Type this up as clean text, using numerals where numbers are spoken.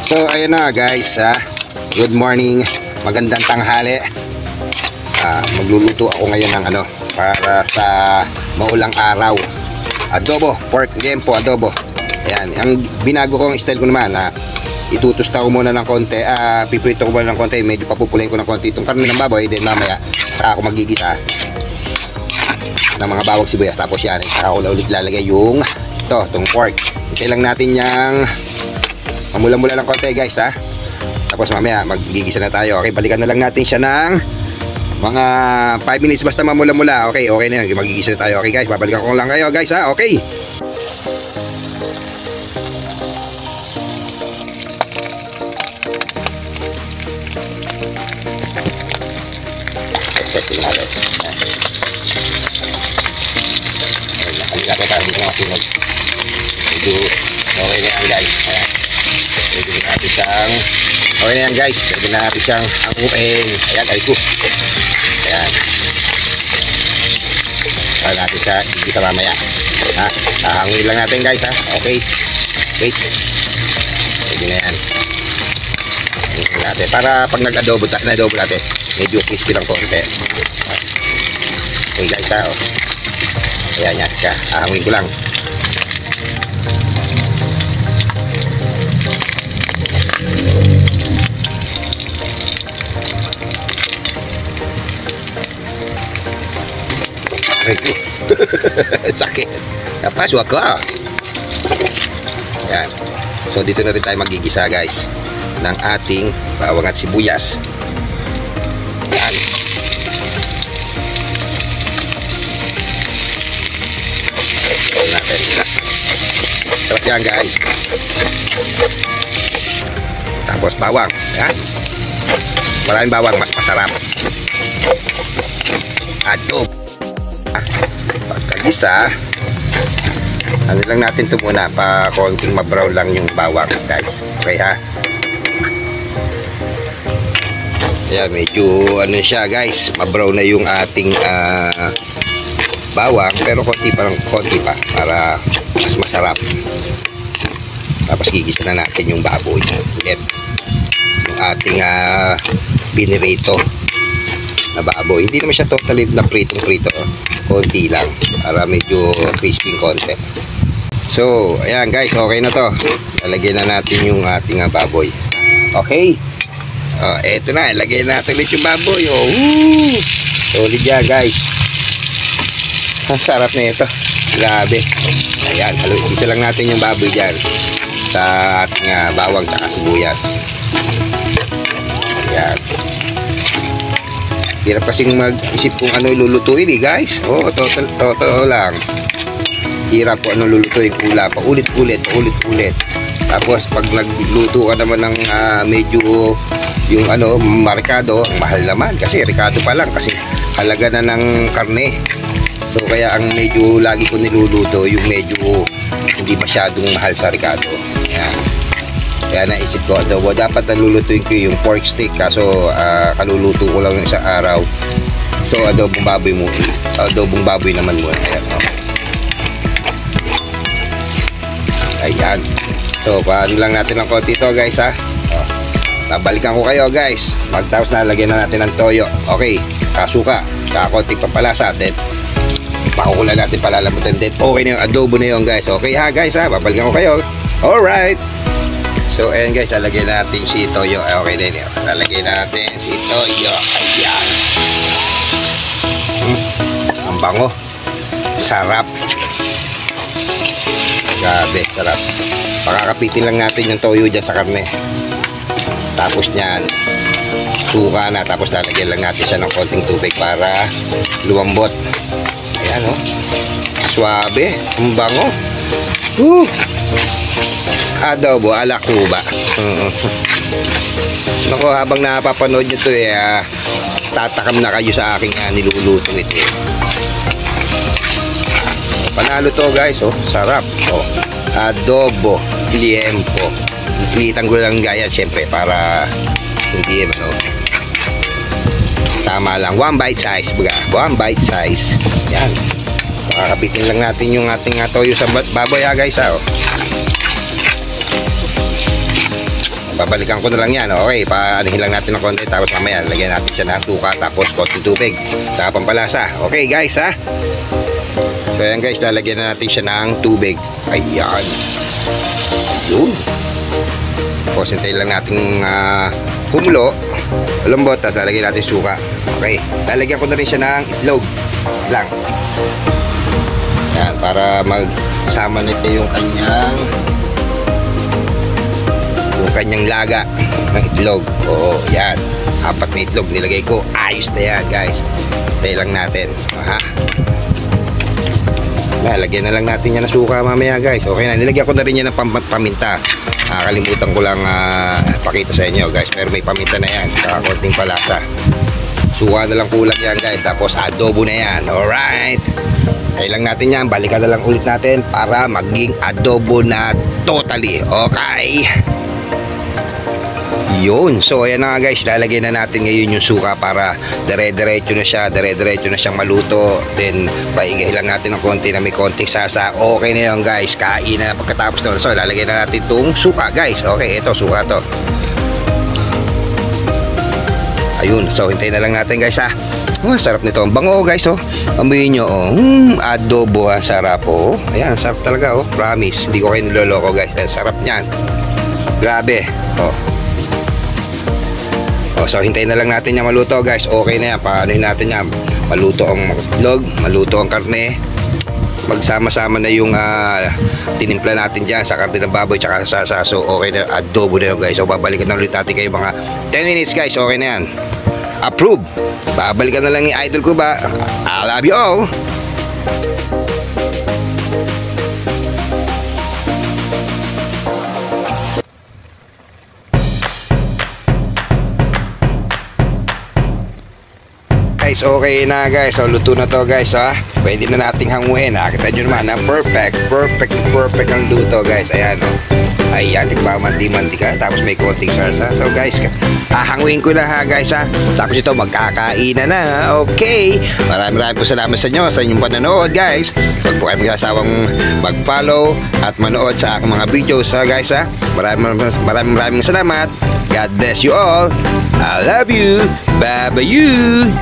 So ayun na guys, good morning, magandang tanghali. Magluluto ako ngayon ng ano para sa maulang araw. Adobo, pork liempo adobo. Ayan, ang binago kong style ko naman, itutusta ko muna ng konti, piprito ko muna ng konti, medyo papupulayin ko ng konti itong karne ng baboy, then mamaya saka ako magigisa ng mga bawang sibuyas. Tapos yan, saka ako ulit lalagay yung itong pork. Hintay lang natin yung mamula-mula lang konti guys Tapos mamaya magigisa na tayo. Okay, balikan na lang natin siya ng mga 5 minutes basta mamula-mula. Okay na yan, magigisa na tayo. Okay guys, babalikan ko lang kayo guys Okay. Setting natin. Nakaligato tayo dito mga sunod. Medyo okay na yan guys. Pwede natin siyang okay na yan guys. Pwede natin siyang hanguin. Ayan, ayko. Ayan. Para natin siya igisa mamaya. Hanguin lang natin guys Okay. Wait. Pwede na yan. Hanguin natin. Para pag nag-adobo natin, medyo crispy lang konti. Okay guys Ayan yan. Hanguin ko lang. Sakit. Tapos wag ka. Yan. So dito na rin tayo magigisa guys ng ating bawang at sibuyas. Yan. Tapos yan guys. Tapos bawang. Yan. Maraming bawang, mas masarap. Adobo. Pagkagisa, ano lang natin ito muna, pa konting ma-brown lang yung bawang guys. Okay Ayan, medyo ano siya guys, ma-brown na yung ating bawang, pero konti pa para mas masarap. Tapos gigisa na natin yung baboy ulit, yung ating binirito na baboy. Hindi naman siya totally na prito, konti lang para medyo crispy konti. So ayan guys, okay na to. Lalagyan na natin yung ating baboy. Okay, eto na, lagyan natin ulit yung baboy. Solid yan guys. Ang sarap na ito, grabe. Ayan, isa lang natin yung baboy dyan sa ating bawang at sibuyas. Ayan. Hirap kasing mag-isip kung ano lulutuin guys. Totoo lang. Hirap kung ano lulutuin, paulit-ulit. Tapos pag nagluto ka naman ng medyo yung marikado, ang mahal naman kasi rikado pa lang kasi halaga na ng karne. So kaya ang medyo lagi ko niluluto yung medyo hindi masyadong mahal sa rikado. Ayan. Kaya naisip ko, adobo, dapat nalulutuin ko yung pork steak, kaso kaluluto ko lang yung isang araw. So adobong baboy naman muna. Ayan. So paano lang natin ng konti ito guys babalikan ko kayo guys. Magtapos na, lagyan na natin ng toyo. Okay, kasuka, kakonting papalasa, then pakukulan natin, palalamutan, then okay na yung adobo na yun guys. Okay guys babalikan ko kayo. Alright. So ayan guys, lalagyan natin si toyo. Okay na yun. Lalagyan natin si toyo. Ayan. Ang bango. Sarap. Grabe, sarap. Pakakapitin lang natin yung toyo dyan sa karne. Tapos nyan, suka na. Tapos lalagyan lang natin siya ng konting tubig para lumambot. Ayan Suabe. Ang bango. Adobo ala Cuba. Nako, habang napapanood nyo to tatakam na kayo sa aking niluluto ito. Panalo to guys. Sarap. Adobo liempo. Ilitan ko lang gaya syempre para hindi tama lang, 1 bite size baga. 1 bite size. Yan. Kakapitin lang natin yung ating toyo sa baboy guys babalikan ko na lang yan. Okay, paanihin lang natin ng konti. Tapos mamaya, lagyan natin siya ng suka. Tapos konting tubig. Saka pampalasa. Okay guys ha. So ayan guys, lalagyan na natin siya ng tubig. Ayan. Yun. Tapos hintayin lang natin kumulo. Lambot. Tapos lalagyan natin suka. Okay. Lalagyan ko na rin siya ng itlog. Lang. Yan, para magsama na yung kanyang laga ng itlog. Oo, yan. 4 na itlog nilagay ko. Ayos na yan, guys. Tayo lang natin. Ha? Lagyan na lang natin yan ng suka mamaya, guys. Okay na. Nilagyan ko na rin yan ng paminta. Kalimutan ko lang pakita sa inyo, guys. Pero may paminta na yan. Saka konting palasa. Suka na lang kulang yan, guys. Tapos adobo na yan. Alright. Tayo lang natin yan. Balikan na lang ulit natin para maging adobo na totally. Okay. Yun. So ayan na nga guys, lalagyan na natin ngayon yung suka para dire-diretso na siya, dire-diretso na siyang maluto. Then paingay lang natin ng konti na may konting sasa. Okay na yun guys, kain na pagkatapos nun. So lalagyan na natin itong suka guys. Okay, ito suka to. Ayun, so hintayin na lang natin guys ha. Sarap nito, ang bango guys oh. Amoyin nyo oh, adobo, ang sarap oh. Ayan, sarap talaga oh, promise. Hindi ko kayo niloloko guys, ang sarap niyan. Grabe oh. So hintayin na lang natin yan maluto guys. Okay na yan, paano natin yan, maluto ang itlog, maluto ang karne, magsama-sama na yung tinimpla natin dyan sa karne ng baboy tsaka sa sasa. So okay na, adobo na yun guys. So babalikan na ulit natin kayo mga 10 minutes guys. Okay na yan, approve. Babalikan na lang ni idol ko ba. I love you all. Guys, okay na guys. So luto na to guys ha. Pwede na nating hanguin. Nakita nyo naman na perfect ang luto guys. Ayan o. Ayan, nagpamanti-manti ka. Tapos may konting sarsa. So guys, hanguin ko na ha guys ha. Tapos ito magkakainan na. Okay. Maraming po salamat sa inyo sa inyong panonood guys. Huwag po kayo mag-asawang mag-follow at manood sa aking mga videos ha guys ha. Maraming salamat. God bless you all. I love you. Bye-bye you.